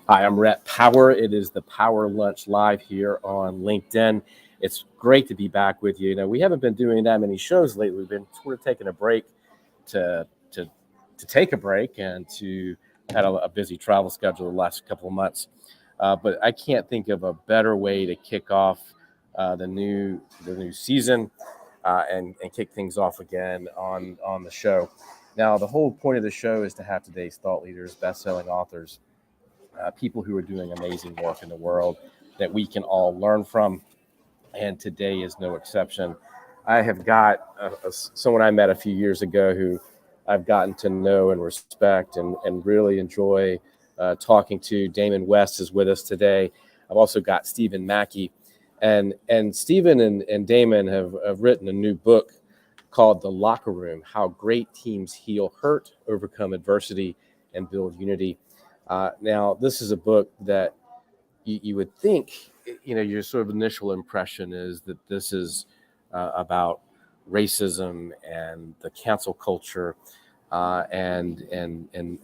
Hi, I'm Rhett Power. It is the Power Lunch Live here on LinkedIn. It's great to be back with you. We haven't been doing that many shows lately. We've been sort of taking a break to take a break and to had a busy travel schedule the last couple of months. But I can't think of a better way to kick off the new season and kick things off again on the show. Now, the whole point of the show is to have today's thought leaders, best-selling authors, people who are doing amazing work in the world that we can all learn from. And today is no exception. I have got someone I met a few years ago who I've gotten to know and respect and really enjoy talking to. Damon West is with us today. I've also got Stephen Mackey. And Stephen and Damon have written a new book called The Locker Room: How Great Teams Heal Hurt, Overcome Adversity, and Build Unity. Now, this is a book that you would think, your sort of initial impression is that this is about racism and the cancel culture and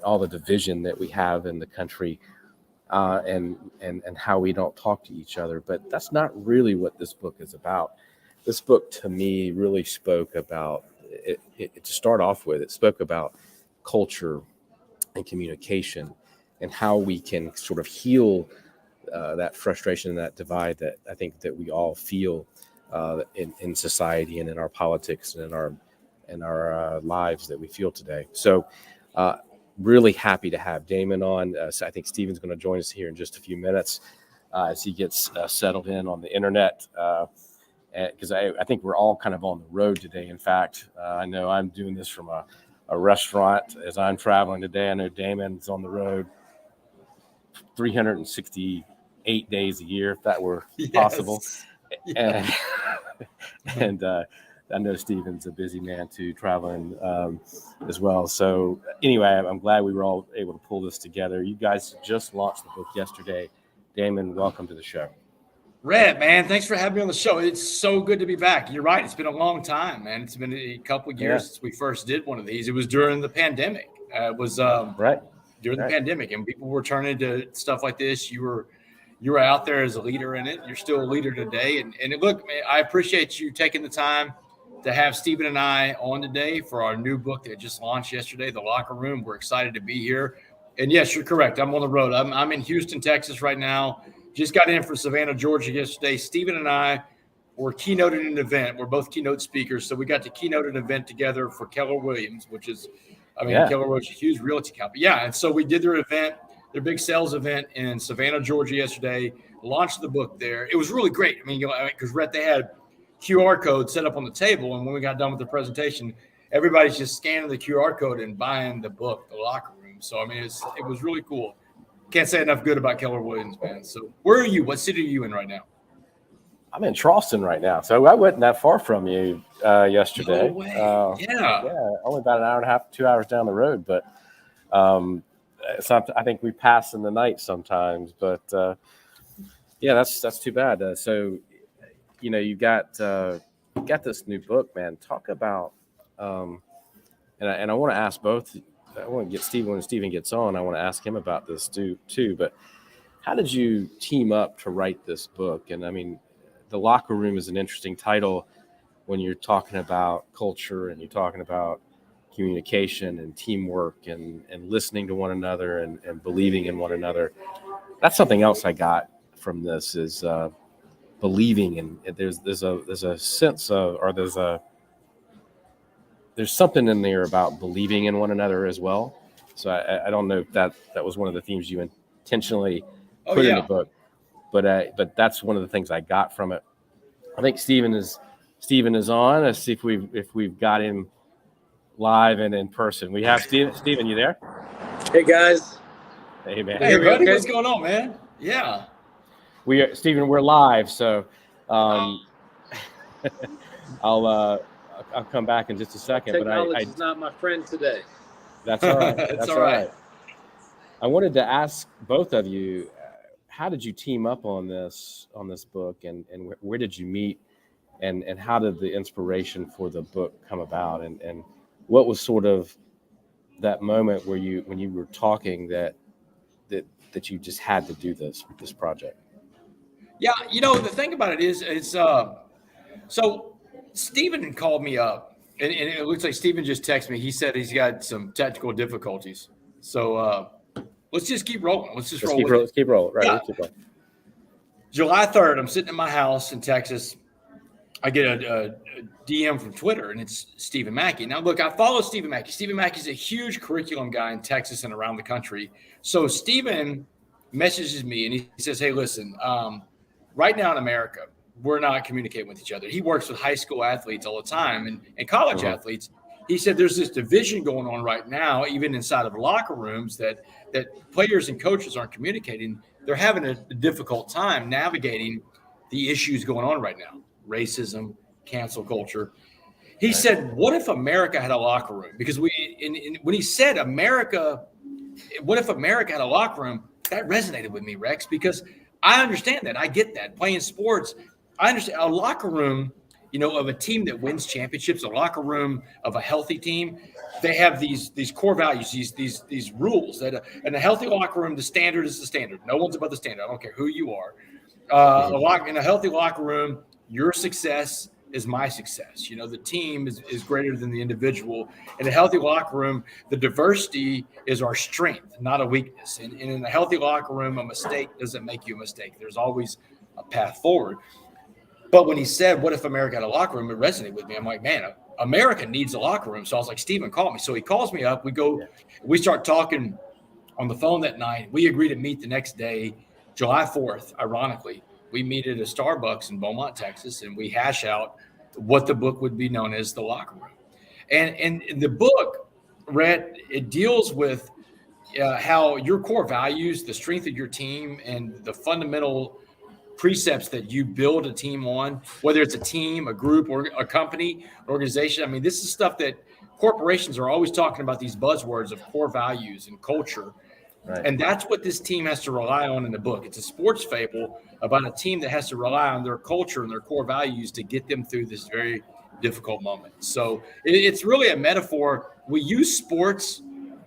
all the division that we have in the country and how we don't talk to each other. But that's not really what this book is about. This book, to me, really spoke about, to start off with, it spoke about culture and communication and how we can sort of heal that frustration and that divide that I think that we all feel in society and in our politics and in our lives that we feel today. So really happy to have Damon on. So I think Stephen's going to join us here in just a few minutes as he gets settled in on the internet. Because I think we're all kind of on the road today. In fact, I know I'm doing this from a restaurant as I'm traveling today. I know Damon's on the road 368 days a year, if that were possible. Yes. And I know Stephen's a busy man too, traveling as well. So anyway, I'm glad we were all able to pull this together. You guys just launched the book yesterday. Damon, welcome to the show. Rhett, man, thanks for having me on the show. It's so good to be back. You're right. It's been a long time, man. It's been a couple of years since we first did one of these. It was during the pandemic. It was during the pandemic, and people were turning to stuff like this. You were out there as a leader in it. You're still a leader today. And look, man, I appreciate you taking the time to have Stephen and I on today for our new book that just launched yesterday, The Locker Room. We're excited to be here. And yes, you're correct. I'm on the road. I'm in Houston, Texas right now. Just got in from Savannah, Georgia yesterday. Stephen and I were keynoting an event. We're both keynote speakers. So we got to keynote an event together for Keller Williams, which is, Keller Williams is a huge realty company. Yeah. And so we did their event, their big sales event in Savannah, Georgia yesterday, launched the book there. It was really great. Because Rhett, they had QR codes set up on the table. And when we got done with the presentation, everybody's just scanning the QR code and buying the book, The Locker Room. So, it was really cool. Can't say enough good about Keller Williams, man. So where are you? What city are you in right now? I'm in Charleston right now. So I wasn't that far from you yesterday. No way. Only about an hour and a half, 2 hours down the road. But I think we pass in the night sometimes. But that's too bad. So you got this new book, man. Talk about and I want to ask both. I want to get Stephen when Stephen gets on. I want to ask him about this too. But how did you team up to write this book? And The Locker Room is an interesting title when you're talking about culture and you're talking about communication and teamwork and listening to one another and believing in one another. That's something else I got from this is believing in. There's a sense of, or there's something in there about believing in one another as well. So I don't know if that was one of the themes you intentionally put in the book, but that's one of the things I got from it. I think Stephen is on. Let's see if we've got him live and in person. We have Stephen. Stephen, you there? Hey guys. Hey man. Hey buddy, what's going on, man? Yeah. Stephen, we're live, so I'll come back in just a second. Technology is not my friend today. That's all right. That's all right. I wanted to ask both of you, how did you team up on this book, and where did you meet, and how did the inspiration for the book come about, and what was sort of that moment when you were talking that that you just had to do this project? Yeah, the thing about it is, so Steven called me up, and it looks like Steven just texted me. He said he's got some technical difficulties. So let's just keep rolling. Let's keep rolling. Right. Yeah. Let's keep rolling. July 3rd, I'm sitting in my house in Texas. I get a DM from Twitter, and it's Stephen Mackey. Now, look, I follow Stephen Mackey. Stephen Mackey's a huge curriculum guy in Texas and around the country. So Stephen messages me, and he says, hey, listen, right now in America, we're not communicating with each other. He works with high school athletes all the time and college athletes. He said there's this division going on right now, even inside of locker rooms, that players and coaches aren't communicating. They're having a difficult time navigating the issues going on right now. Racism, cancel culture. He said, what if America had a locker room? Because when he said America, what if America had a locker room? That resonated with me, Rex, because I understand that. I get that. Playing sports, I understand a locker room, of a team that wins championships, a locker room of a healthy team. They have these core values, these rules that in a healthy locker room, the standard is the standard. No one's above the standard. I don't care who you are. In a healthy locker room, your success is my success. The team is greater than the individual. In a healthy locker room, the diversity is our strength, not a weakness. And in a healthy locker room, a mistake doesn't make you a mistake. There's always a path forward. But when he said, what if America had a locker room, it resonated with me. I'm like, man, America needs a locker room. So I was like, Steven, call me. So he calls me up. We start talking on the phone that night. We agree to meet the next day, July 4th, ironically. We meet at a Starbucks in Beaumont, Texas, and we hash out what the book would be known as The Locker Room. And the book, Rhett, it deals with how your core values, the strength of your team, and the fundamental precepts that you build a team on, whether it's a team, a group, or a company, organization. I mean, this is stuff that corporations are always talking about, these buzzwords of core values and culture. Right. And that's what this team has to rely on in the book. It's a sports fable about a team that has to rely on their culture and their core values to get them through this very difficult moment. So it's really a metaphor. We use sports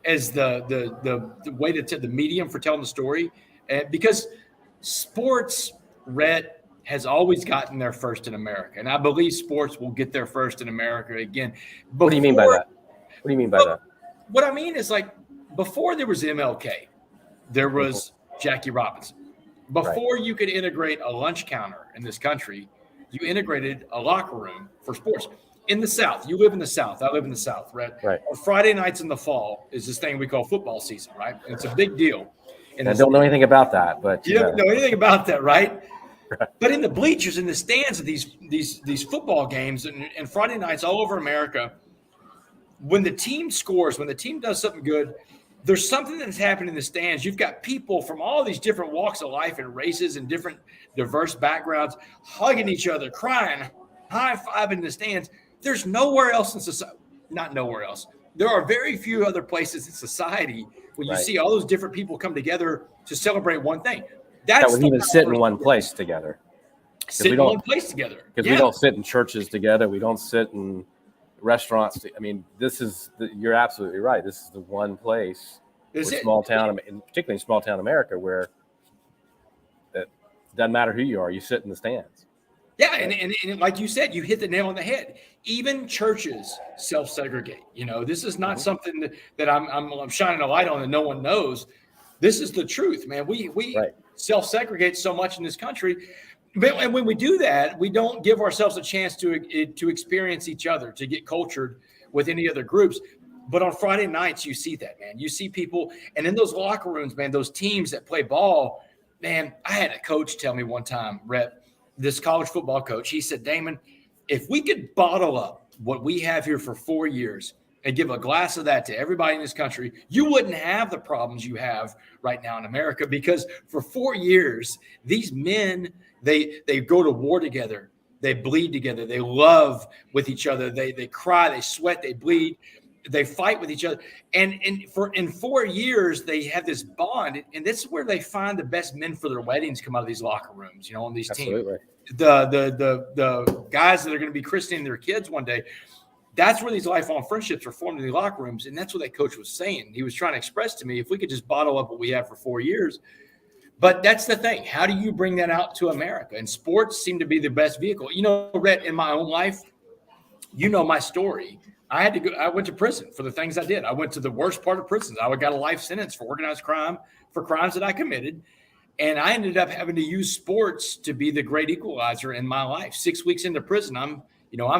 as the way to the medium for telling the story, because sports, Rhett, has always gotten there first in America, and I believe sports will get there first in America again. What do you mean by that? What do you mean by that? What I mean is, like, before there was MLK, there was Jackie Robinson. Before you could integrate a lunch counter in this country, you integrated a locker room for sports. In the South, you live in the South. I live in the South, right? On Friday nights in the fall is this thing we call football season, right? And it's a big deal. And I don't know anything about that, but you don't know anything about that, right? But in the bleachers, in the stands of these football games and Friday nights all over America, when the team scores, when the team does something good, there's something that's happening in the stands. You've got people from all these different walks of life and races and different diverse backgrounds hugging each other, crying, high-fiving in the stands. There's nowhere else in society, not nowhere else. There are very few other places in society where you see all those different people come together to celebrate one thing. That would even sit in one place together. Sit in one place together. Because we don't sit in churches together. We don't sit in restaurants. I mean, you're absolutely right. This is the one place, small town, particularly in small town America, where it doesn't matter who you are, you sit in the stands. Yeah, and like you said, you hit the nail on the head. Even churches self-segregate. This is not something that I'm shining a light on that no one knows. This is the truth, man. We self-segregate so much in this country. And when we do that, we don't give ourselves a chance to experience each other, to get cultured with any other groups. But on Friday nights, you see that, man. You see people, and in those locker rooms, man, those teams that play ball, man, I had a coach tell me one time, Rhett, this college football coach, he said, Damon, if we could bottle up what we have here for 4 years and give a glass of that to everybody in this country, you wouldn't have the problems you have right now in America, because for 4 years, these men, they go to war together. They bleed together. They love with each other. They cry, they sweat, they bleed, they fight with each other. And in 4 years, they have this bond. And this is where they find the best men for their weddings come out of these locker rooms, on these teams. The guys that are going to be christening their kids one day, that's where these lifelong friendships are formed in the locker rooms. And that's what that coach was saying. He was trying to express to me, if we could just bottle up what we have for 4 years. But that's the thing. How do you bring that out to America? And sports seem to be the best vehicle. You know, Rhett, in my own life, you know my story. I went to prison for the things I did. I went to the worst part of prisons. I got a life sentence for organized crime, for crimes that I committed. And I ended up having to use sports to be the great equalizer in my life. 6 weeks into prison, I'm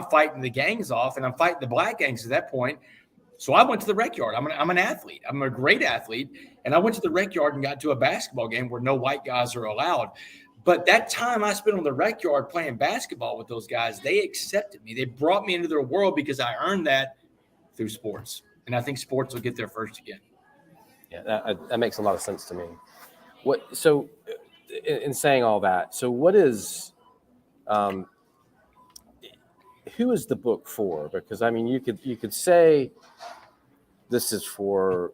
fighting the gangs off, and I'm fighting the black gangs at that point. So I went to the rec yard. I'm an athlete. I'm a great athlete. And I went to the rec yard and got to a basketball game where no white guys are allowed. But that time I spent on the rec yard playing basketball with those guys, they accepted me. They brought me into their world because I earned that through sports. And I think sports will get there first again. Yeah, that makes a lot of sense to me. So in saying all that, so what is who is the book for? Because I mean, you could say this is for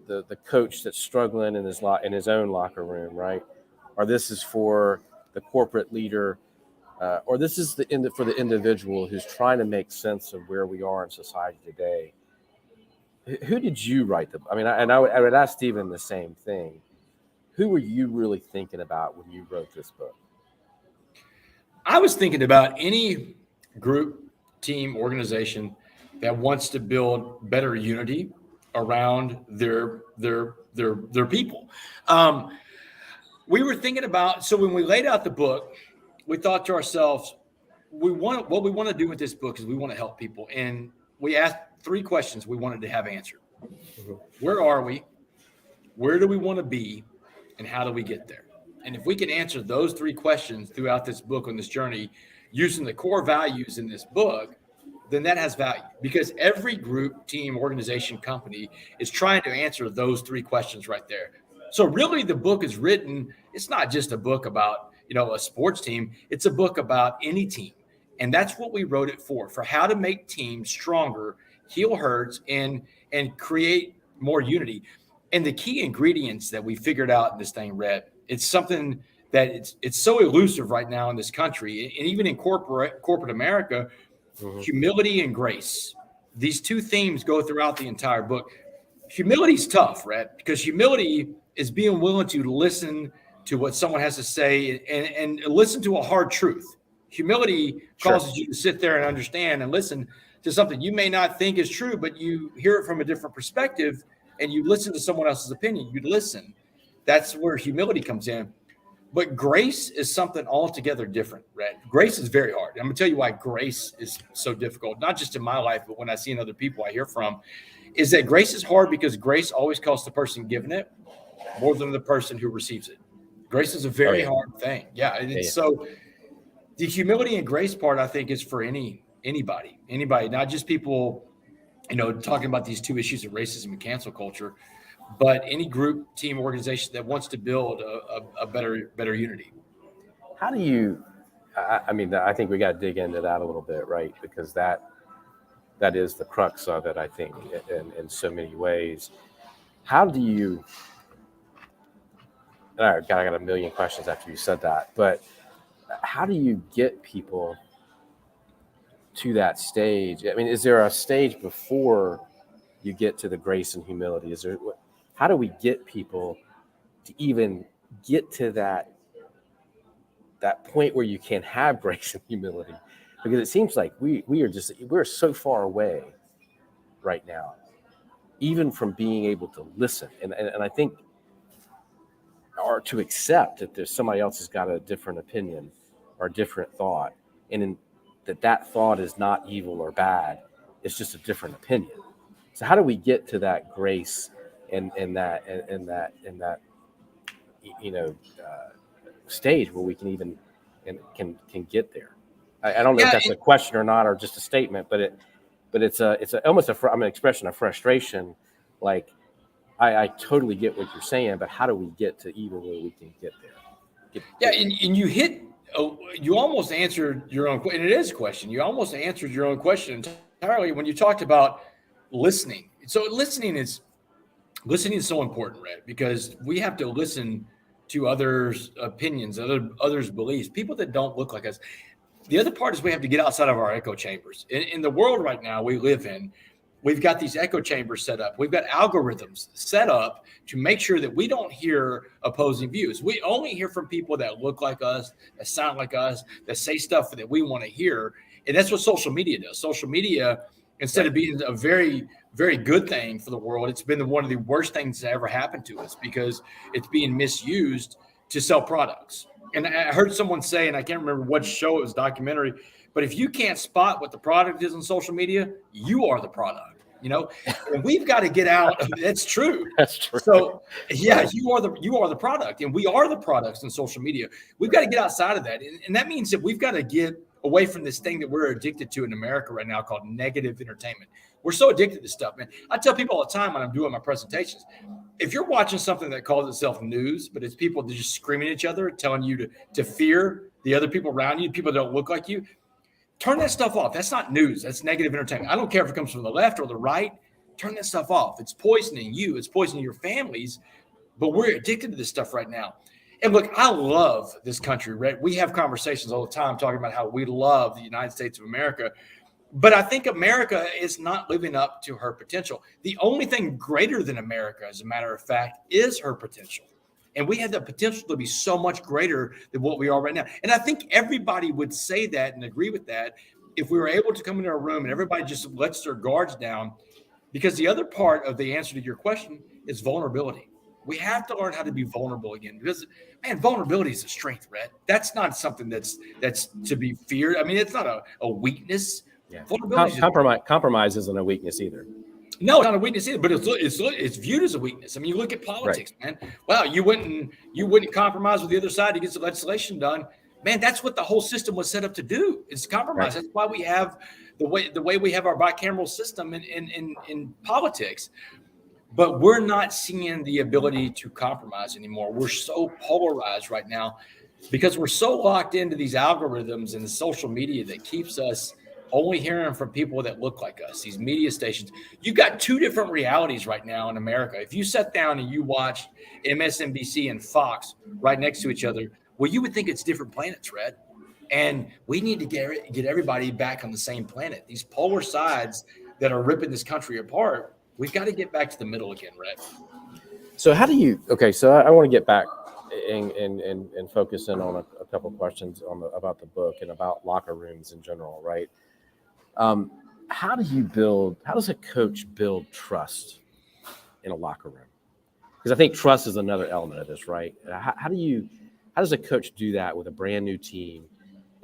the coach that's struggling in his own locker room, right? Or this is for the corporate leader, or this is for the individual who's trying to make sense of where we are in society today. Who did you write the? I mean, I would ask Stephen the same thing. Who were you really thinking about when you wrote this book? I was thinking about any group, team, organization that wants to build better unity around their people. We were thinking about, so when we laid out the book, we thought to ourselves, what we want to do with this book is we want to help people. And we asked 3 questions we wanted to have answered. Mm-hmm. Where are we? Where do we want to be? And how do we get there? And if we can answer those 3 questions throughout this book on this journey, using the core values in this book, then that has value, because every group, team, organization, company is trying to answer those 3 questions right there. So really the book is written, it's not just a book about, a sports team. It's a book about any team. And that's what we wrote it for how to make teams stronger, heal hurts, and create more unity. And the key ingredients that we figured out in this thing, Rhett, it's something that it's so elusive right now in this country, and even in corporate America, mm-hmm. Humility and grace. These 2 themes go throughout the entire book. Humility's tough, Rhett, because humility is being willing to listen to what someone has to say and listen to a hard truth. Humility causes you to sit there and understand and listen to something you may not think is true, but you hear it from a different perspective, and you listen to someone else's opinion. You listen. That's where humility comes in. But grace is something altogether different, Rhett. Grace is very hard. I'm going to tell you why grace is so difficult, not just in my life, but when I see in other people I hear from, is that grace is hard because grace always costs the person giving it more than the person who receives it. Grace is a very hard thing. Yeah. So the humility and grace part, I think, is for anybody, not just people, talking about these 2 issues of racism and cancel culture, but any group, team, organization that wants to build a better unity. How do you, I think we got to dig into that a little bit, right? Because that is the crux of it, I think, in so many ways. How do you, I got a million questions after you said that, but how do you get people to that stage? I mean, is there a stage before you get to the grace and humility? How do we get people to even get to that point where you can have grace and humility? Because it seems like we're so far away right now, even from being able to listen. And I think, or to accept that there's somebody else has got a different opinion or a different thought, and that thought is not evil or bad. It's just a different opinion. So how do we get to that grace and that stage where we can even can get there? I don't know if that's a question or not, or just a statement, but it's almost an expression of frustration. Like I totally get what you're saying, but how do we get to even where we can get there? And you almost answered your own question. And it is a question. You almost answered your own question entirely when you talked about listening. So listening is so important, Rhett, because we have to listen to others' opinions, others' beliefs, people that don't look like us. The other part is we have to get outside of our echo chambers. In the world right now we live in, we've got these echo chambers set up. We've got algorithms set up to make sure that we don't hear opposing views. We only hear from people that look like us, that sound like us, that say stuff that we want to hear. And that's what social media does. Social media, instead of being a very, very good thing for the world, it's been one of the worst things that ever happened to us because it's being misused to sell products. And I heard someone say, and I can't remember what show it was, documentary, but if you can't spot what the product is on social media, you are the product, and we've got to get out. That's true. That's true. So yeah, you are the product, and we are the products in social media. We've got to get outside of that. And that means that we've got to get away from this thing that we're addicted to in America right now called negative entertainment. We're so addicted to this stuff, man. I tell people all the time when I'm doing my presentations, if you're watching something that calls itself news, but it's people just screaming at each other, telling you to fear the other people around you, people that don't look like you, turn that stuff off. That's not news. That's negative entertainment. I don't care if it comes from the left or the right. Turn that stuff off. It's poisoning you. It's poisoning your families. But we're addicted to this stuff right now. And look, I love this country, Rhett. We have conversations all the time talking about how we love the United States of America. But I think America is not living up to her potential. The only thing greater than America, as a matter of fact, is her potential. And we have the potential to be so much greater than what we are right now. And I think everybody would say that and agree with that if we were able to come into a room and everybody just lets their guards down. Because the other part of the answer to your question is vulnerability. We have to learn how to be vulnerable again because, man, vulnerability is a strength, Rhett. That's not something that's to be feared. I mean, it's not a weakness. Yeah. Compromise isn't a weakness either. No, it's not a weakness either, but it's viewed as a weakness. I mean, you look at politics, man. Wow, you wouldn't compromise with the other side to get the legislation done. Man, that's what the whole system was set up to do. It's compromise. Right. That's why we have the way we have our bicameral system in politics. But we're not seeing the ability to compromise anymore. We're so polarized right now because we're so locked into these algorithms and the social media that keeps us only hearing from people that look like us, these media stations. You've got two different realities right now in America. If you sat down and you watched MSNBC and Fox right next to each other, well, you would think it's different planets, Rhett. And we need to get everybody back on the same planet. These polar sides that are ripping this country apart, we've got to get back to the middle again, Rhett. So how do you – okay, so I want to get back and focus in on a couple of questions about the book and about locker rooms in general, right? How does a coach build trust in a locker room? Because I think trust is another element of this, right? How does a coach do that with a brand new team?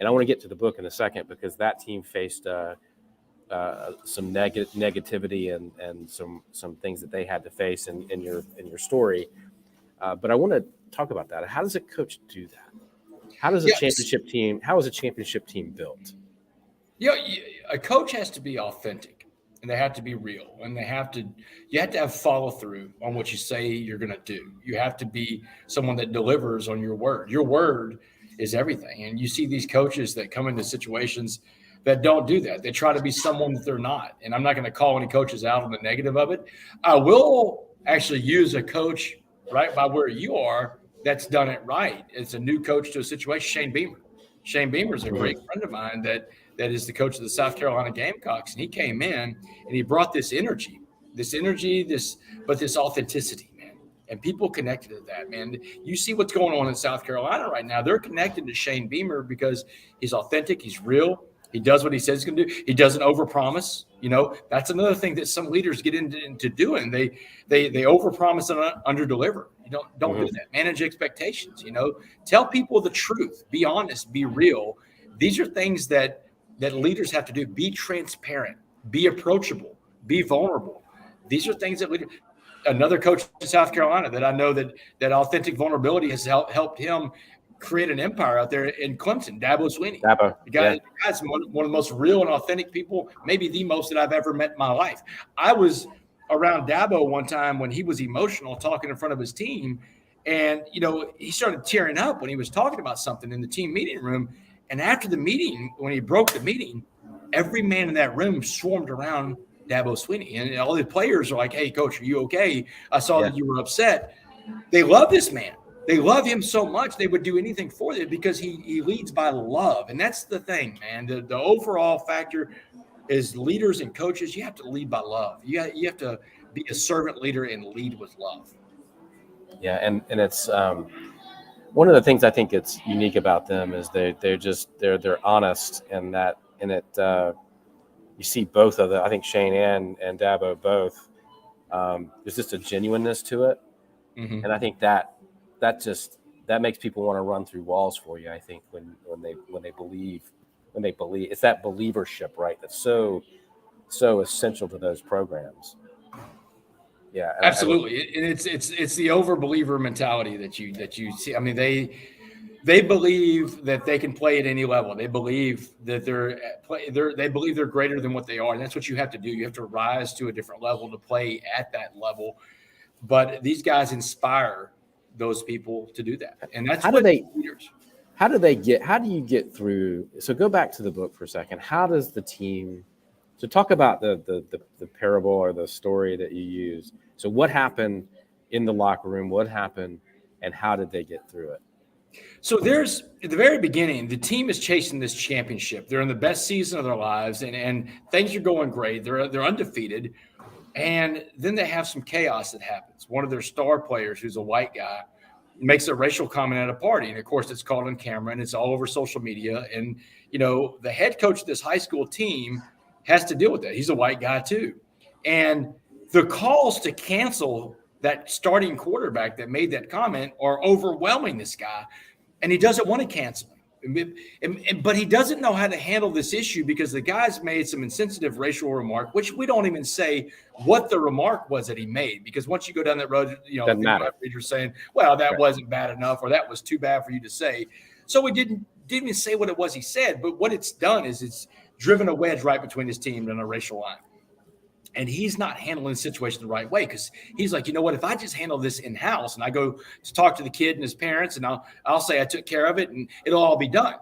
And I want to get to the book in a second because that team faced some negativity and some things that they had to face in your story. But I want to talk about that. How does a coach do that? How is a championship team built? A coach has to be authentic and they have to be real and you have to have follow through on what you say you're going to do. You have to be someone that delivers on your word. Your word is everything. And you see these coaches that come into situations that don't do that. They try to be someone that they're not. And I'm not going to call any coaches out on the negative of it. I will actually use a coach right by where you are that's done it right. It's a new coach to a situation, Shane Beamer. Shane Beamer is a great friend of mine that is the coach of the South Carolina Gamecocks. And he came in and he brought this energy, this authenticity, man. And people connected to that, man. You see what's going on in South Carolina right now. They're connected to Shane Beamer because he's authentic. He's real. He does what he says he's going to do. He doesn't overpromise. That's another thing that some leaders get into doing. They overpromise and underdeliver. You don't do that. Manage expectations. Tell people the truth. Be honest. Be real. These are things that leaders have to do. Be transparent. Be approachable. Be vulnerable. These are things that leaders. Another coach in South Carolina that I know that authentic vulnerability has helped him create an empire out there in Clemson, Dabo Swinney. The guy's one of the most real and authentic people, maybe the most that I've ever met in my life. I was around Dabo one time when he was emotional talking in front of his team. And, he started tearing up when he was talking about something in the team meeting room. And after the meeting, when he broke the meeting, every man in that room swarmed around Dabo Swinney. And all the players are like, "Hey, coach, are you okay? I saw that you were upset." They love this man. They love him so much they would do anything for it because he leads by love. And that's the thing, man. The overall factor is leaders and coaches, you have to lead by love. You have to be a servant leader and lead with love. Yeah, and it's one of the things I think it's unique about them is they're honest, and you see both of them. I think Shane and Dabo both. There's just a genuineness to it, and I think that makes people want to run through walls for you. I think when they believe it's that believership, right? That's so essential to those programs. Yeah, absolutely. And it's the overbeliever mentality that you see. I mean, they believe that they can play at any level. They believe that they believe they're greater than what they are. And that's what you have to do. You have to rise to a different level to play at that level. But these guys inspire those people to do that. And that's leaders. How do you get through? So go back to the book for a second. How does the team, so talk about the parable or the story that you use. So what happened in the locker room? What happened and how did they get through it? So there's at the very beginning, the team is chasing this championship. They're in the best season of their lives and things are going great. They're undefeated. And then they have some chaos that happens. One of their star players, who's a white guy, makes a racial comment at a party. And of course, it's caught on camera and it's all over social media. And, the head coach of this high school team has to deal with that. He's a white guy too. And the calls to cancel that starting quarterback that made that comment are overwhelming this guy. And he doesn't want to cancel him. But he doesn't know how to handle this issue because the guy's made some insensitive racial remark, which we don't even say what the remark was that he made. Because once you go down that road, you're saying, well, that wasn't bad enough or that was too bad for you to say. So we didn't even say what it was he said. But what it's done is it's driven a wedge right between his team and a racial line. And he's not handling the situation the right way because he's like, you know what, if I just handle this in-house and I go to talk to the kid and his parents and I'll say I took care of it and it'll all be done.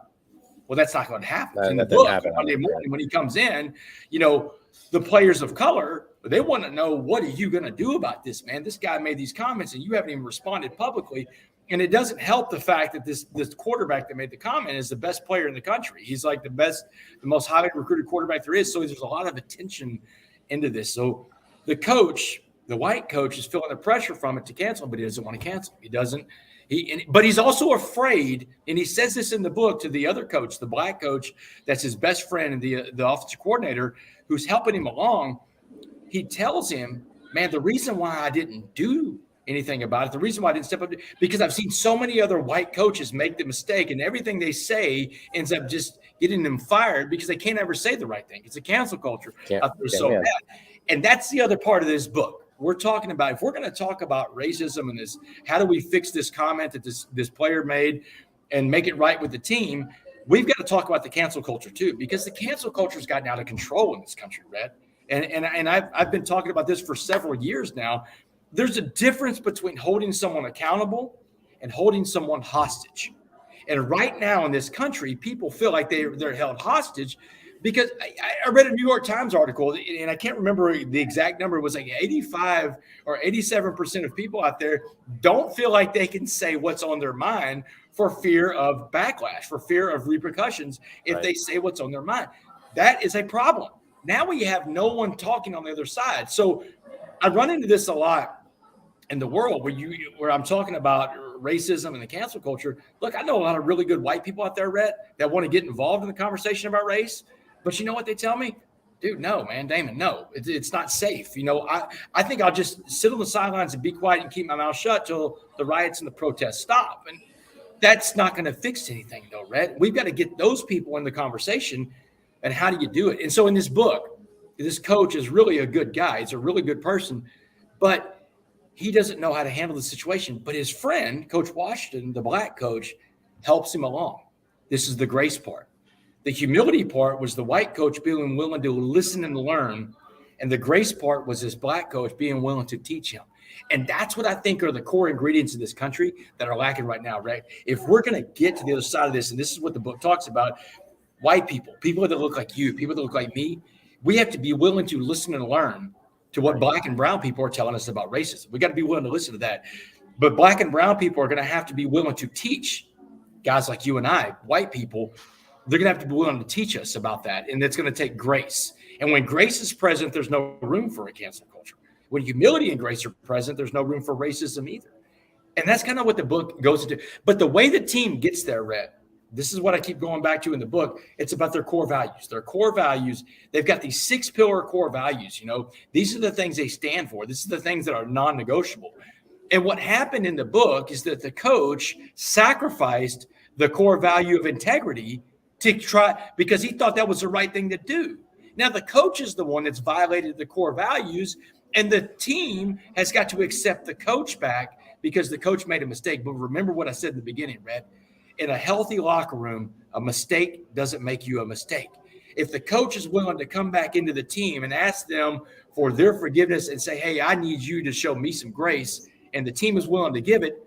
Well, that's not going to happen. In the book, Monday morning when he comes in, the players of color, they want to know, what are you going to do about this, man? This guy made these comments and you haven't even responded publicly. And it doesn't help the fact that this quarterback that made the comment is the best player in the country. He's like the most highly recruited quarterback there is. So there's a lot of attention into this. So the coach, the white coach, is feeling the pressure from it to cancel, but he doesn't want to cancel. But he's also afraid, and he says this in the book to the other coach, the black coach, that's his best friend and the offensive coordinator who's helping him along. He tells him, man, the reason why I didn't do anything about it, the reason why I didn't step up, because I've seen so many other white coaches make the mistake and everything they say ends up just getting them fired because they can't ever say the right thing. It's a cancel culture out there so bad. And that's the other part of this book. We're talking about, if we're going to talk about racism and this, how do we fix this comment that this player made and make it right with the team? We've got to talk about the cancel culture too, because the cancel culture has gotten out of control in this country, Rhett. And I've been talking about this for several years now. There's a difference between holding someone accountable and holding someone hostage. And right now in this country, people feel like they're held hostage because I read a New York Times article, and I can't remember the exact number. It was like 85 or 87% of people out there don't feel like they can say what's on their mind for fear of backlash, for fear of repercussions if they say what's on their mind. That is a problem. Now we have no one talking on the other side. So I run into this a lot in the world where I'm talking about racism and the cancel culture. Look, I know a lot of really good white people out there, Rhett, that want to get involved in the conversation about race. But you know what they tell me? Dude, no, man, Damon, no, it's not safe. I think I'll just sit on the sidelines and be quiet and keep my mouth shut till the riots and the protests stop. And that's not going to fix anything, though, Rhett. We've got to get those people in the conversation. And how do you do it? And so in this book, this coach is really a good guy. He's a really good person, but he doesn't know how to handle the situation. But his friend, Coach Washington, the black coach, helps him along. This is the grace part. The humility part was the white coach being willing to listen and learn. And the grace part was this black coach being willing to teach him. And that's what I think are the core ingredients of this country that are lacking right now, right? If we're going to get to the other side of this, and this is what the book talks about, white people that look like you, people that look like me, we have to be willing to listen and learn to what black and brown people are telling us about racism. We got to be willing to listen to that. But black and brown people are going to have to be willing to teach guys like you and I, white people. They're going to have to be willing to teach us about that. And it's going to take grace. And when grace is present, there's no room for a cancel culture. When humility and grace are present, there's no room for racism either. And that's kind of what the book goes into. But the way the team gets there, Rhett, this is what I keep going back to in the book. It's about their core values. Their core values, they've got these 6 pillar core values. You know, these are the things they stand for. This is the things that are non-negotiable. And what happened in the book is that the coach sacrificed the core value of integrity to try, because he thought that was the right thing to do. Now, the coach is the one that's violated the core values, and the team has got to accept the coach back because the coach made a mistake. But remember what I said in the beginning, Rhett. In a healthy locker room, a mistake doesn't make you a mistake. If the coach is willing to come back into the team and ask them for their forgiveness and say, hey, I need you to show me some grace, and the team is willing to give it,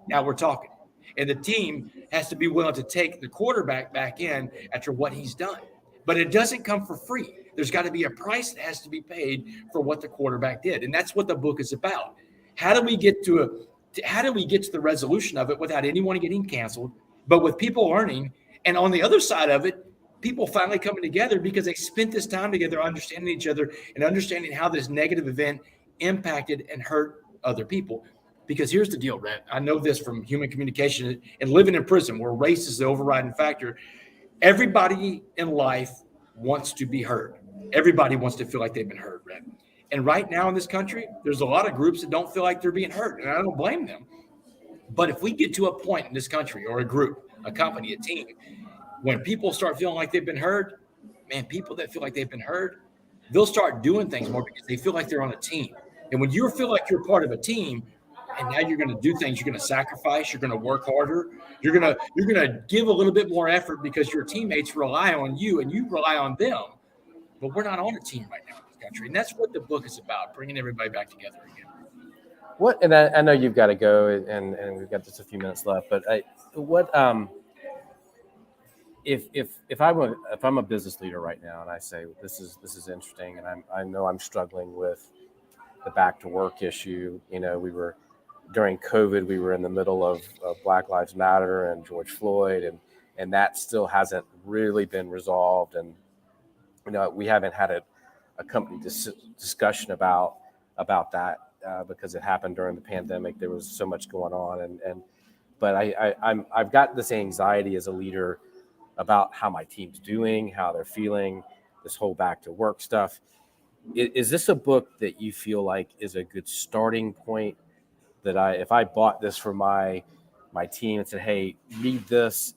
now we're talking. And the team has to be willing to take the quarterback back in after what he's done. But it doesn't come for free. There's got to be a price that has to be paid for what the quarterback did. And that's what the book is about. How do we get to the resolution of it without anyone getting canceled, but with people learning? And on the other side of it, people finally coming together because they spent this time together understanding each other and understanding how this negative event impacted and hurt other people. Because here's the deal, Rhett. I know this from human communication and living in prison where race is the overriding factor. Everybody in life wants to be heard. Everybody wants to feel like they've been heard, Rhett. And right now in this country, there's a lot of groups that don't feel like they're being heard, and I don't blame them. But if we get to a point in this country, or a group, a company, a team, when people start feeling like they've been heard, man, people that feel like they've been heard, they'll start doing things more because they feel like they're on a team. And when you feel like you're part of a team, and now you're going to do things, you're going to sacrifice, you're going to work harder, you're going to give a little bit more effort because your teammates rely on you and you rely on them. But we're not on a team right now in this country. And that's what the book is about, bringing everybody back together again. What, and I know you've got to go, and we've got just a few minutes left, but if I'm a business leader right now and I say this is interesting, and I know I'm struggling with the back to work issue. You know, during COVID, we were in the middle of Black Lives Matter and George Floyd, and that still hasn't really been resolved. And you know, we haven't had a company discussion about that because it happened during the pandemic. There was so much going on, but I've got this anxiety as a leader about how my team's doing, how they're feeling, this whole back to work stuff. Is this a book that you feel like is a good starting point? That if I bought this for my team and said, hey, read this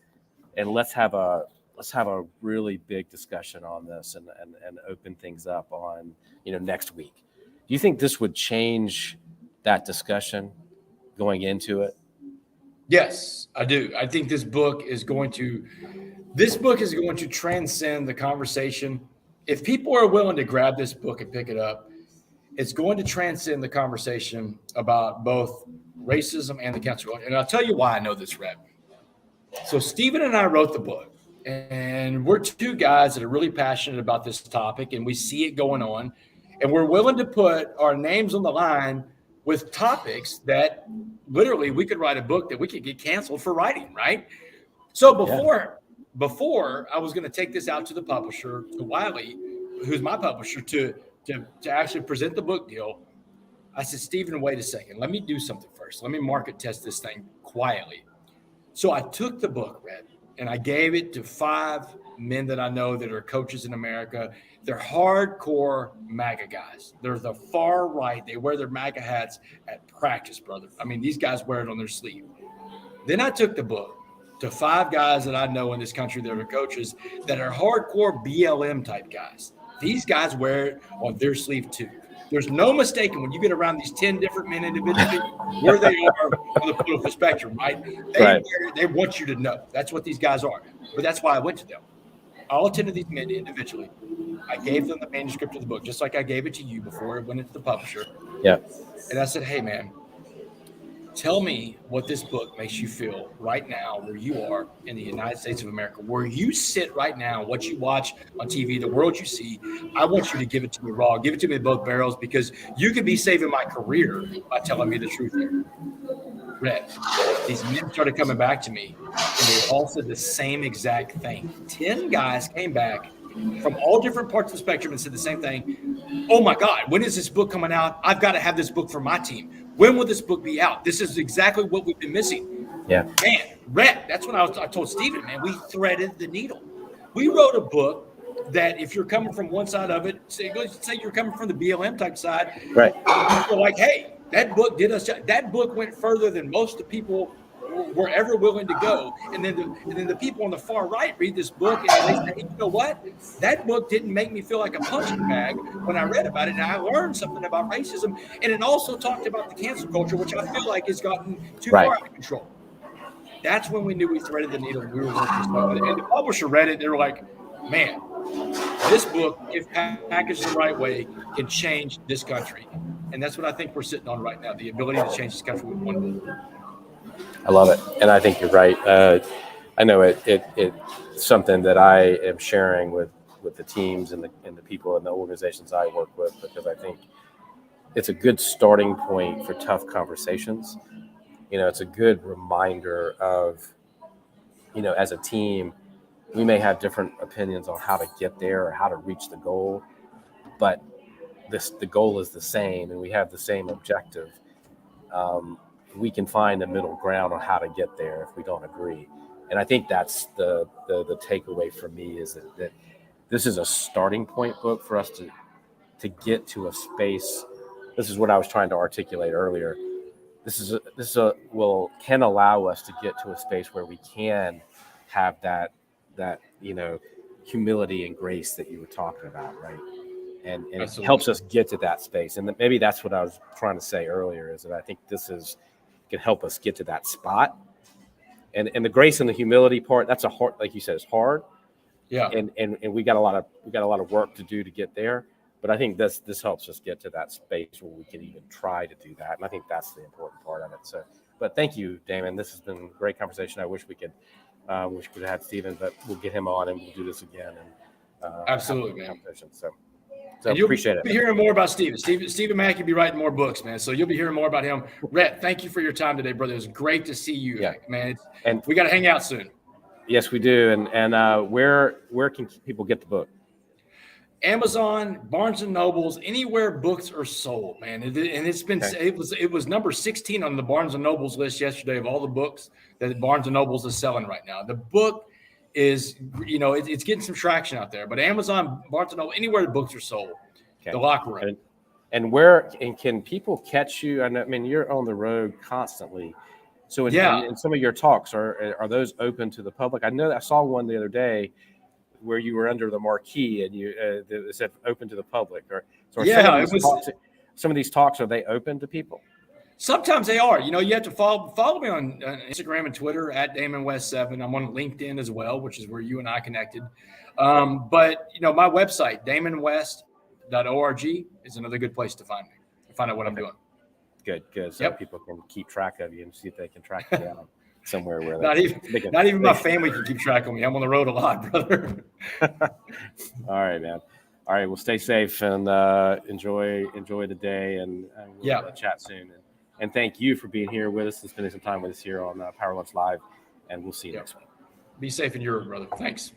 and let's have a really big discussion on this and open things up on, next week. Do you think this would change that discussion going into it? Yes, I do. I think this book is going to transcend the conversation. If people are willing to grab this book and pick it up, it's going to transcend the conversation about both racism and the cancel culture. And I'll tell you why I know this, Rhett. So Stephen and I wrote the book, and we're two guys that are really passionate about this topic, and we see it going on, and we're willing to put our names on the line with topics that literally we could write a book that we could get canceled for writing, right? So before I was going to take this out to the publisher, to Wiley, who's my publisher, to actually present the book deal, I said, Stephen, wait a second. Let me do something first. Let me market test this thing quietly. So I took the book, Rhett, and I gave it to 5 men that I know that are coaches in America. They're hardcore MAGA guys. They're the far right. They wear their MAGA hats at practice, brother. I mean, these guys wear it on their sleeve. Then I took the book to 5 guys that I know in this country that are coaches that are hardcore BLM type guys. These guys wear it on their sleeve too. There's no mistaking when you get around these 10 different men individually where they are on the political spectrum, right? They want you to know. That's what these guys are. But that's why I went to them. All 10 of these men individually, I gave them the manuscript of the book, just like I gave it to you before it went into the publisher. Yeah. And I said, hey, man, tell me what this book makes you feel right now where you are in the United States of America, where you sit right now, what you watch on TV, the world you see. I want you to give it to me raw. Give it to me in both barrels, because you could be saving my career by telling me the truth here. Rhett, these men started coming back to me, and they all said the same exact thing. 10 guys came back from all different parts of the spectrum and said the same thing. Oh my God, when is this book coming out? I've got to have this book for my team. When will this book be out? This is exactly what we've been missing. Yeah. Man, Rhett, that's when I told Steven, man, we threaded the needle. We wrote a book that if you're coming from one side of it, say you're coming from the BLM type side, right? You're like, hey, that book did us. That book went further than most of the people were ever willing to go. And then the people on the far right read this book and they say, hey, you know what? That book didn't make me feel like a punching bag when I read about it, and I learned something about racism. And it also talked about the cancel culture, which I feel like has gotten too far out of control. That's when we knew we threaded the needle. And we were working stuff. And the publisher read it. They were like, man, this book, if packaged the right way, can change this country. And that's what I think we're sitting on right now, the ability to change this country with one book. I love it. And I think you're right. I know it's something that I am sharing with the teams and the people and the organizations I work with, because I think it's a good starting point for tough conversations. It's a good reminder of, as a team, we may have different opinions on how to get there or how to reach the goal, but the goal is the same and we have the same objective. We can find a middle ground on how to get there if we don't agree. And I think that's the takeaway for me, is that this is a starting point book for us to get to a space. This is what I was trying to articulate earlier. This can allow us to get to a space where we can have that humility and grace that you were talking about, right? And it helps us get to that space. And maybe that's what I was trying to say earlier, is that I think can help us get to that spot. And the grace and the humility part, that's a hard, like you said, it's hard. Yeah. And we got a lot of work to do to get there. But I think this helps us get to that space where we can even try to do that. And I think that's the important part of it. So, but thank you, Damon. This has been a great conversation. I wish we could have had Steven, but we'll get him on and we'll do this again. And absolutely, man. So and appreciate it. You'll be hearing more about Steven. Steven Mackey will be writing more books, man. So you'll be hearing more about him. Rhett, thank you for your time today, brother. It was great to see you, man. And we got to hang out soon. Yes, we do. And where can people get the book? Amazon, Barnes and Nobles, anywhere books are sold, man. And it's been it was number 16 on the Barnes and Nobles list yesterday of all the books that Barnes and Nobles is selling right now. The book is, it's getting some traction out there. But Amazon, Barnes and Noble, anywhere the books are sold, the locker room. And where can people catch you? I mean, you're on the road constantly. So in some of your talks, are those open to the public? I know that I saw one the other day where you were under the marquee and it said open to the public. Some of these talks, are they open to people? Sometimes they are. You have to follow me on Instagram and Twitter at Damon West 7. I'm on LinkedIn as well, which is where you and I connected. But my website, damonwest.org, is another good place to find me, to find out what I'm doing. Good. So people can keep track of you and see if they can track you down somewhere where not even my family can keep track of me. I'm on the road a lot, brother. All right, man. All right, well, stay safe and enjoy the day, and we'll chat soon. And thank you for being here with us and spending some time with us here on Power Lunch Live. And we'll see you next week. Be safe in Europe, brother. Thanks.